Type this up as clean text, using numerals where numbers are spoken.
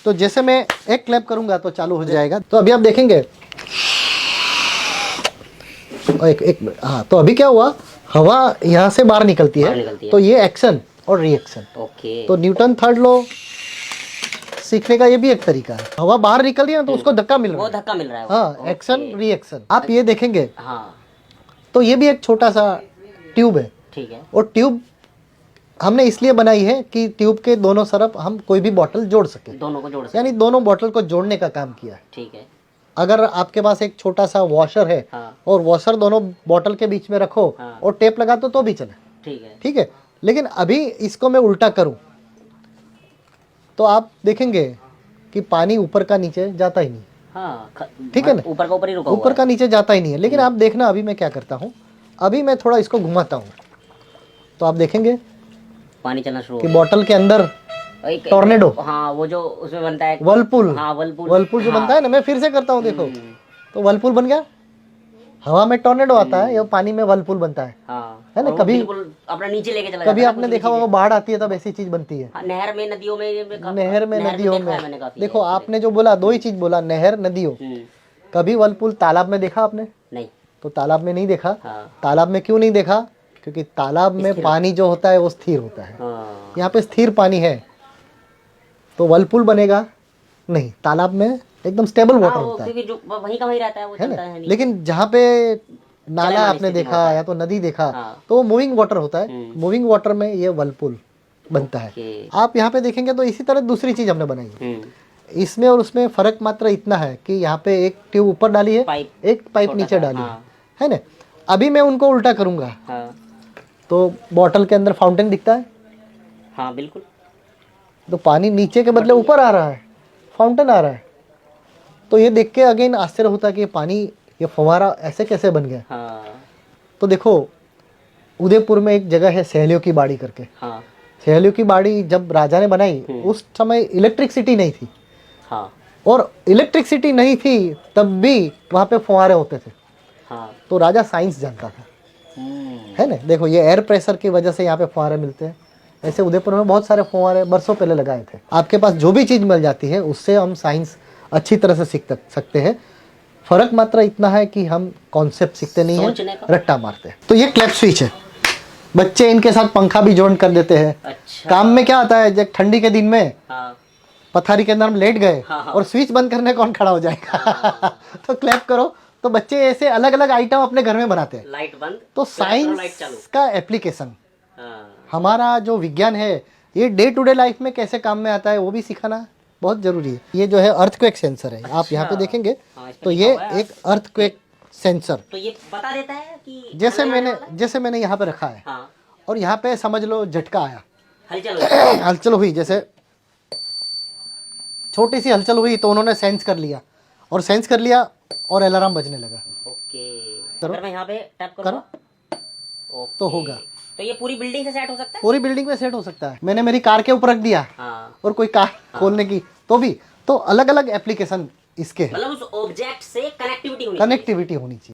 तो जैसे मैं एक क्लैप करूंगा तो चालू हो जाएगा। तो अभी आप देखेंगे हाँ, तो अभी क्या हुआ, हवा यहाँ से बाहर निकलती है, तो ये एक्शन और रिएक्शन। ओके। तो न्यूटन थर्ड लॉ सीखने का ये भी एक तरीका है। हवा बाहर निकल रही है ना, तो उसको धक्का मिल रहा है, वो धक्का मिल रहा है। हाँ, एक्शन रिएक्शन। आप ये देखेंगे, हाँ तो ये भी एक छोटा सा ट्यूब है। ठीक है। और ट्यूब हमने इसलिए बनाई है कि ट्यूब के दोनों तरफ हम कोई भी बोतल जोड़ सके, दोनों को जोड़ सकते यानी दोनों बोतल को जोड़ने का काम किया है। ठीक है। अगर आपके पास एक छोटा सा वॉशर है, हाँ। और वॉशर दोनों बोतल के बीच में रखो, हाँ। और टेप लगा तो भी चले, ठीक है। ठीक है। लेकिन अभी इसको मैं उल्टा करूं तो आप देखेंगे कि पानी ऊपर का नीचे जाता ही नहीं। हाँ ठीक है ना, ऊपर का ऊपर ही रुका हुआ ऊपर है। का नीचे जाता ही नहीं है। लेकिन आप देखना, अभी मैं क्या करता हूँ, अभी मैं थोड़ा इसको घुमाता हूँ, तो आप देखेंगे पानी चलना शुरू कि बोतल के अंदर टॉर्नेडो, हाँ वो जो उसमें बनता है वर्लपूल, हाँ वर्लपूल, वर्लपूल जो बनता है ना, मैं फिर से करता हूँ, देखो तो वर्लपूल बन गया। हवा में टॉर्नेडो आता है, ये पानी में वर्लपूल बनता है हाँ, है ना। और वो कभी बिल्कुल अपना नीचे लेके चला कभी जाता है आपने देखा होगा बाढ़ आती है तब ऐसी चीज बनती है। हाँ, नहर में नदियों में नहर में नदियों देखा है में मैंने काफी। देखो, आपने जो बोला, दो ही चीज बोला, नहर नदियों। कभी वर्लपूल तालाब में देखा आपने? नहीं। तो तालाब में नहीं देखा। हाँ। तालाब में क्यों नहीं देखा? क्योंकि तालाब में पानी जो होता है वो स्थिर होता है। हाँ। यहाँ पे स्थिर पानी है, तो वर्लपूल बनेगा नहीं। तालाब में एकदम स्टेबल वाटर होता है, क्योंकि जो वहीं का वहीं रहता है, वो है चलता ना। है नहीं। लेकिन जहाँ पे नाला आपने देखा या तो नदी देखा, हाँ। तो वो मूविंग वाटर होता है। मूविंग वाटर में ये वर्लपूल बनता है। आप यहाँ पे देखेंगे तो इसी तरह दूसरी चीज हमने बनाई है। इसमें और उसमें फर्क मात्र इतना है कि यहाँ पे एक ट्यूब ऊपर डाली है, एक पाइप नीचे डाली है ना। अभी मैं उनको उल्टा करूंगा, तो बॉटल के अंदर फाउंटेन दिखता है। हाँ बिल्कुल। तो पानी नीचे के बदले ऊपर आ रहा है, फाउंटेन आ रहा है। तो ये देख के अगेन आश्चर्य होता है कि पानी, ये फव्वारा ऐसे कैसे बन गया। हाँ। तो देखो, उदयपुर में एक जगह है सहेलियों की बाड़ी करके। हाँ। सहेलियों की बाड़ी जब राजा ने बनाई, उस समय इलेक्ट्रिसिटी नहीं थी। हाँ। और इलेक्ट्रिसिटी नहीं थी तब भी वहाँ पे फव्वारे होते थे। हाँ। तो राजा साइंस जानता था, है ना। देखो, ये एयर प्रेशर की वजह से यहाँ पे फव्वारे मिलते हैं। ऐसे उदयपुर में बहुत सारे फव्वारे बरसों पहले लगाए थे। आपके पास जो भी चीज़ मिल जाती है उससे हम साइंस अच्छी तरह से सीख सकते हैं। फर्क मात्र इतना है कि हम कॉन्सेप्ट सीखते नहीं हैं, रट्टा मारते हैं। तो ये क्लैप स्विच है। बच्चे इनके साथ पंखा भी जॉइन कर देते हैं। अच्छा। काम में क्या आता है, जब ठंडी के दिन में हाँ। पथारी के अंदर हम लेट गए, हाँ। और स्विच बंद करने कौन खड़ा हो जाएगा। तो क्लैप करो, तो बच्चे ऐसे अलग अलग आइटम अपने घर में बनाते हैं। लाइट बंद, तो साइंस का एप्लीकेशन, हमारा जो विज्ञान है, ये डे टू डे लाइफ में कैसे काम में आता है वो भी सिखाना बहुत जरूरी है। ये जो है अर्थक्वेक सेंसर है। आप यहाँ पे देखेंगे तो ये एक अर्थक्वेक सेंसर, तो ये बता देता है कि जैसे मैंने यहाँ पे रखा है, और यहाँ पे समझ लो झटका आया, हलचल हुई, जैसे छोटी सी हलचल हुई, तो उन्होंने सेंस कर लिया, और अलार्म बजने लगा। ओके। करो, अगर मैं यहाँ पे टैप करो, तो होगा। तो ये पूरी बिल्डिंग से सेट हो सकता है? पूरी बिल्डिंग में सेट हो सकता है। मैंने मेरी कार के ऊपर रख दिया, और कोई कार खोलने की तो भी, तो अलग अलग एप्लीकेशन इसके हैं। मतलब उस ऑब्जेक्ट से कनेक्टिविटी होनी चाहिए।